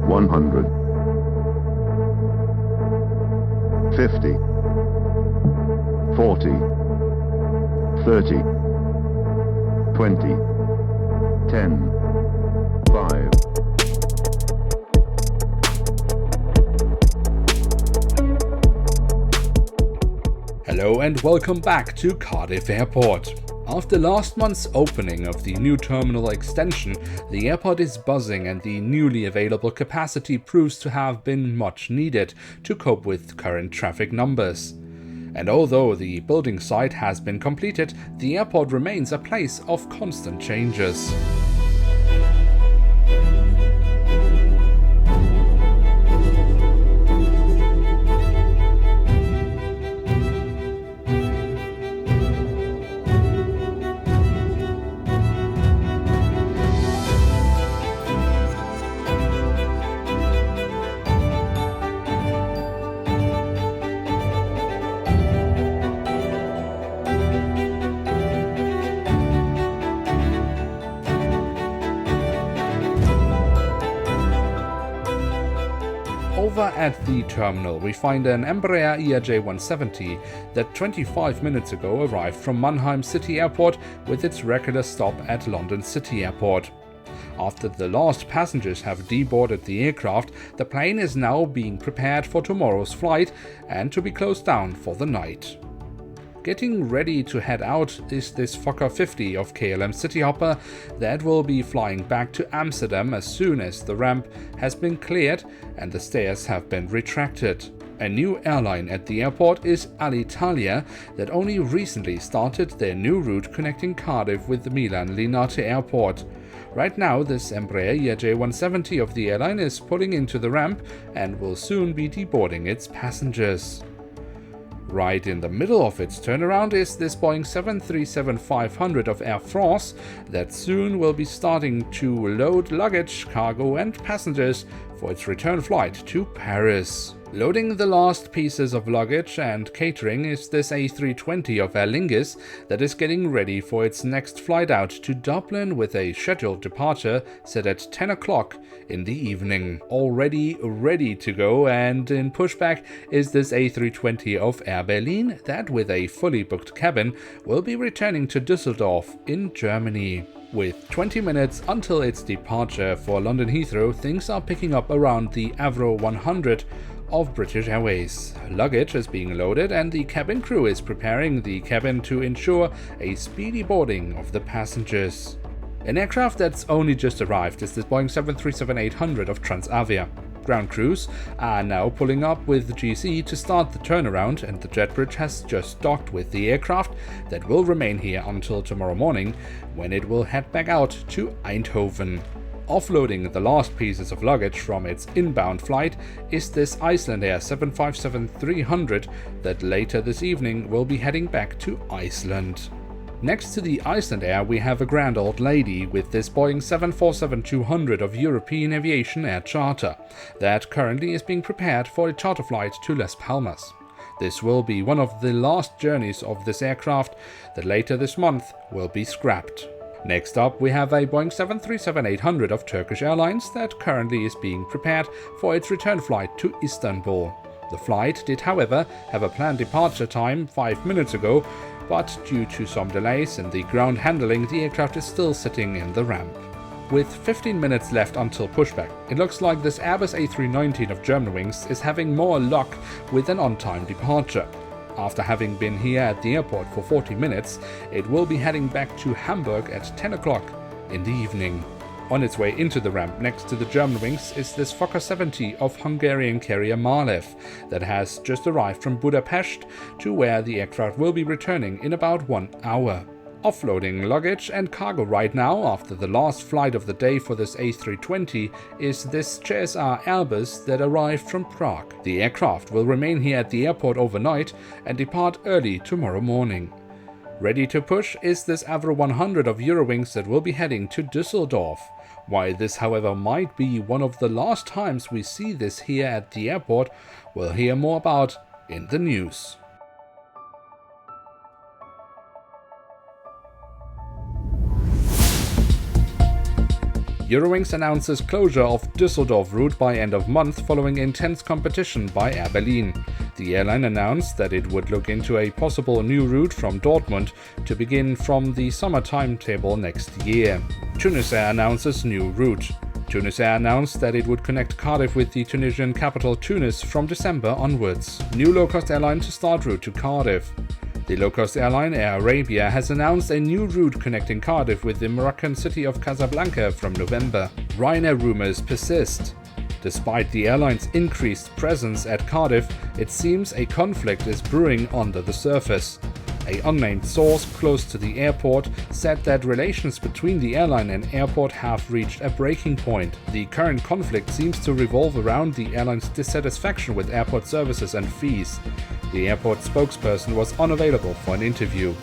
100, 50, 40, 30, 20, 10, 5. Hello and welcome back to Cardiff Airport. After last month's opening of the new terminal extension, the airport is buzzing and the newly available capacity proves to have been much needed to cope with current traffic numbers. And although the building site has been completed, the airport remains a place of constant changes. Over at the terminal, we find an Embraer ERJ170 that 25 minutes ago arrived from Mannheim City Airport with its regular stop at London City Airport. After the last passengers have deboarded the aircraft, the plane is now being prepared for tomorrow's flight and to be closed down for the night. Getting ready to head out is this Fokker 50 of KLM Cityhopper that will be flying back to Amsterdam as soon as the ramp has been cleared and the stairs have been retracted. A new airline at the airport is Alitalia that only recently started their new route connecting Cardiff with the Milan Linate Airport. Right now, this Embraer ERJ170 of the airline is pulling into the ramp and will soon be deboarding its passengers. Right in the middle of its turnaround is this Boeing 737-500 of Air France that soon will be starting to load luggage, cargo and passengers for its return flight to Paris. Loading the last pieces of luggage and catering is this A320 of Aer Lingus that is getting ready for its next flight out to Dublin with a scheduled departure set at 10 o'clock in the evening. Already ready to go and in pushback is this A320 of Air Berlin that with a fully booked cabin will be returning to Düsseldorf in Germany. With 20 minutes until its departure for London Heathrow, things are picking up around the Avro 100 of British Airways. Luggage is being loaded and the cabin crew is preparing the cabin to ensure a speedy boarding of the passengers. An aircraft that's only just arrived is this Boeing 737-800 of Transavia. Ground crews are now pulling up with GC to start the turnaround and the jet bridge has just docked with the aircraft that will remain here until tomorrow morning when it will head back out to Eindhoven. Offloading the last pieces of luggage from its inbound flight is this Icelandair 757-300 that later this evening will be heading back to Iceland. Next to the Icelandair we have a grand old lady with this Boeing 747-200 of European Aviation Air Charter that currently is being prepared for a charter flight to Las Palmas. This will be one of the last journeys of this aircraft that later this month will be scrapped. Next up we have a Boeing 737-800 of Turkish Airlines that currently is being prepared for its return flight to Istanbul. The flight did however have a planned departure time 5 minutes ago, but due to some delays in the ground handling the aircraft is still sitting in the ramp. With 15 minutes left until pushback, it looks like this Airbus A319 of Germanwings is having more luck with an on-time departure. After having been here at the airport for 40 minutes, it will be heading back to Hamburg at 10 o'clock in the evening. On its way into the ramp next to the Germanwings is this Fokker 70 of Hungarian carrier Malev that has just arrived from Budapest to where the aircraft will be returning in about 1 hour. Offloading luggage and cargo right now after the last flight of the day for this A320 is this CSR Airbus that arrived from Prague. The aircraft will remain here at the airport overnight and depart early tomorrow morning. Ready to push is this Avro 100 of Eurowings that will be heading to Düsseldorf. Why this however might be one of the last times we see this here at the airport, we'll hear more about in the news. Eurowings announces closure of Düsseldorf route by end of month following intense competition by Air Berlin. The airline announced that it would look into a possible new route from Dortmund to begin from the summer timetable next year. Tunisia announces new route. Tunisia announced that it would connect Cardiff with the Tunisian capital Tunis from December onwards. New low-cost airline to start route to Cardiff. The low-cost airline Air Arabia has announced a new route connecting Cardiff with the Moroccan city of Casablanca from November. Ryanair rumors persist. Despite the airline's increased presence at Cardiff, it seems a conflict is brewing under the surface. An unnamed source close to the airport said that relations between the airline and airport have reached a breaking point. The current conflict seems to revolve around the airline's dissatisfaction with airport services and fees. The airport spokesperson was unavailable for an interview.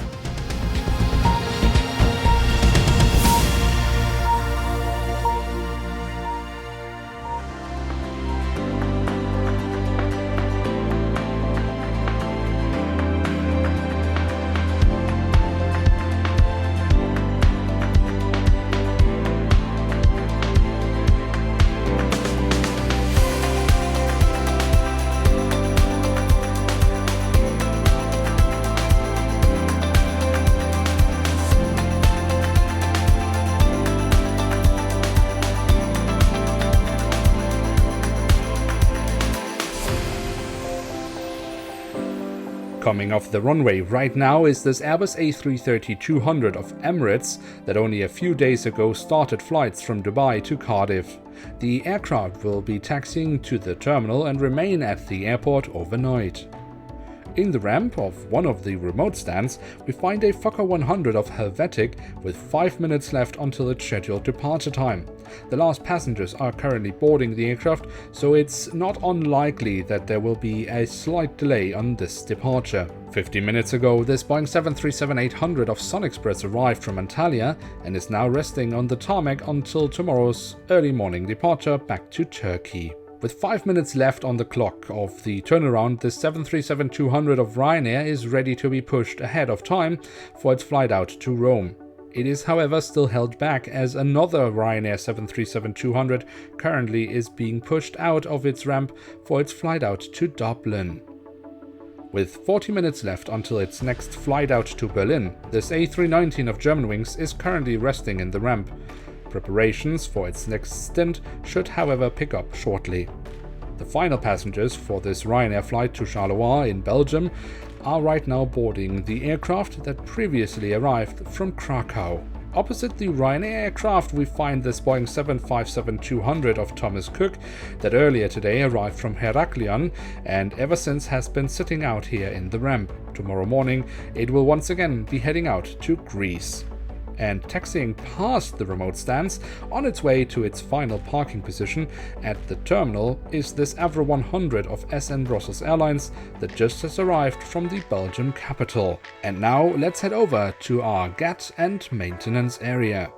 Coming off the runway right now is this Airbus A330-200 of Emirates that only a few days ago started flights from Dubai to Cardiff. The aircraft will be taxiing to the terminal and remain at the airport overnight. In the ramp of one of the remote stands, we find a Fokker 100 of Helvetic with 5 minutes left until its scheduled departure time. The last passengers are currently boarding the aircraft, so it's not unlikely that there will be a slight delay on this departure. 15 minutes ago, this Boeing 737-800 of SunExpress arrived from Antalya and is now resting on the tarmac until tomorrow's early morning departure back to Turkey. With 5 minutes left on the clock of the turnaround, the 737-200 of Ryanair is ready to be pushed ahead of time for its flight out to Rome. It is, however, still held back as another Ryanair 737-200 currently is being pushed out of its ramp for its flight out to Dublin. With 40 minutes left until its next flight out to Berlin, this A319 of Germanwings is currently resting in the ramp. Preparations for its next stint should, however, pick up shortly. The final passengers for this Ryanair flight to Charleroi in Belgium are right now boarding the aircraft that previously arrived from Krakow. Opposite the Ryanair aircraft, we find this Boeing 757-200 of Thomas Cook that earlier today arrived from Heraklion and ever since has been sitting out here in the ramp. Tomorrow morning, it will once again be heading out to Greece. And taxiing past the remote stands on its way to its final parking position at the terminal is this Avro 100 of SN Brussels Airlines that just has arrived from the Belgian capital. And now let's head over to our GAT and maintenance area.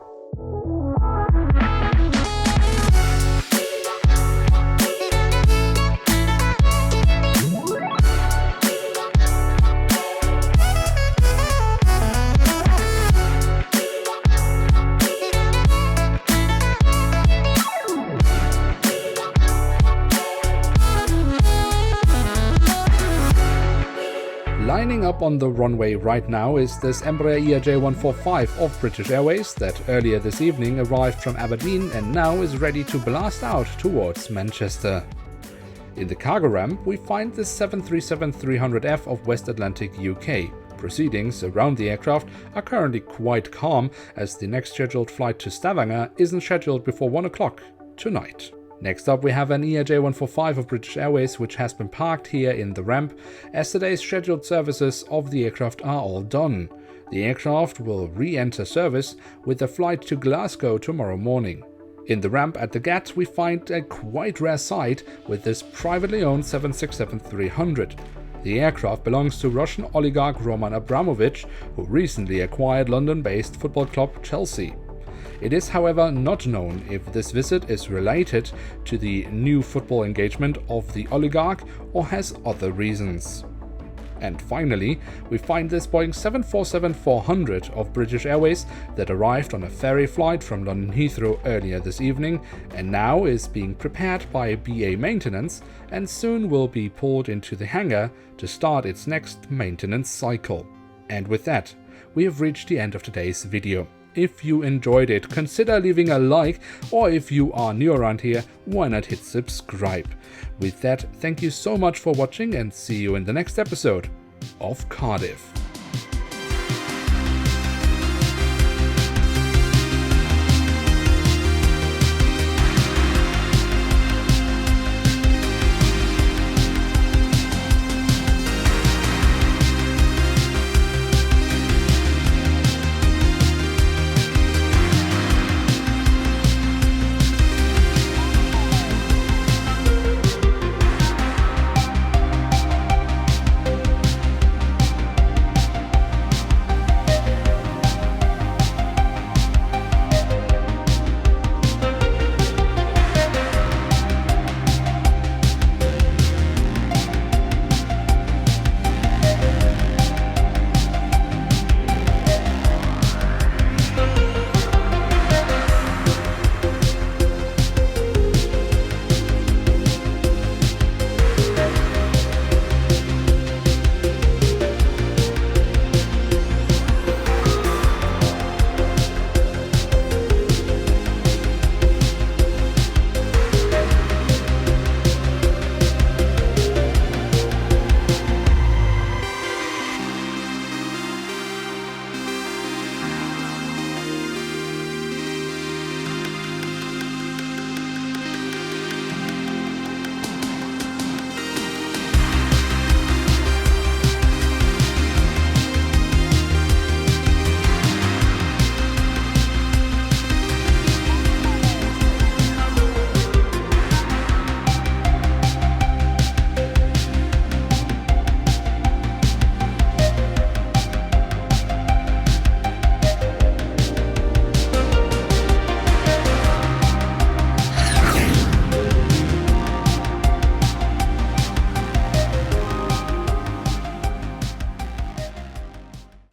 Lining up on the runway right now is this Embraer ERJ145 of British Airways that earlier this evening arrived from Aberdeen and now is ready to blast out towards Manchester. In the cargo ramp, we find the 737-300F of West Atlantic UK. Proceedings around the aircraft are currently quite calm as the next scheduled flight to Stavanger isn't scheduled before 1 o'clock tonight. Next up we have an ERJ145 of British Airways which has been parked here in the ramp as today's scheduled services of the aircraft are all done. The aircraft will re-enter service with a flight to Glasgow tomorrow morning. In the ramp at the GAT we find a quite rare sight with this privately owned 767-300. The aircraft belongs to Russian oligarch Roman Abramovich, who recently acquired London-based football club Chelsea. It is, however, not known if this visit is related to the new football engagement of the oligarch or has other reasons. And finally, we find this Boeing 747-400 of British Airways that arrived on a ferry flight from London Heathrow earlier this evening and now is being prepared by BA Maintenance and soon will be pulled into the hangar to start its next maintenance cycle. And with that, we have reached the end of today's video. If you enjoyed it, consider leaving a like, or if you are new around here, why not hit subscribe? With that, thank you so much for watching and see you in the next episode of Cardiff.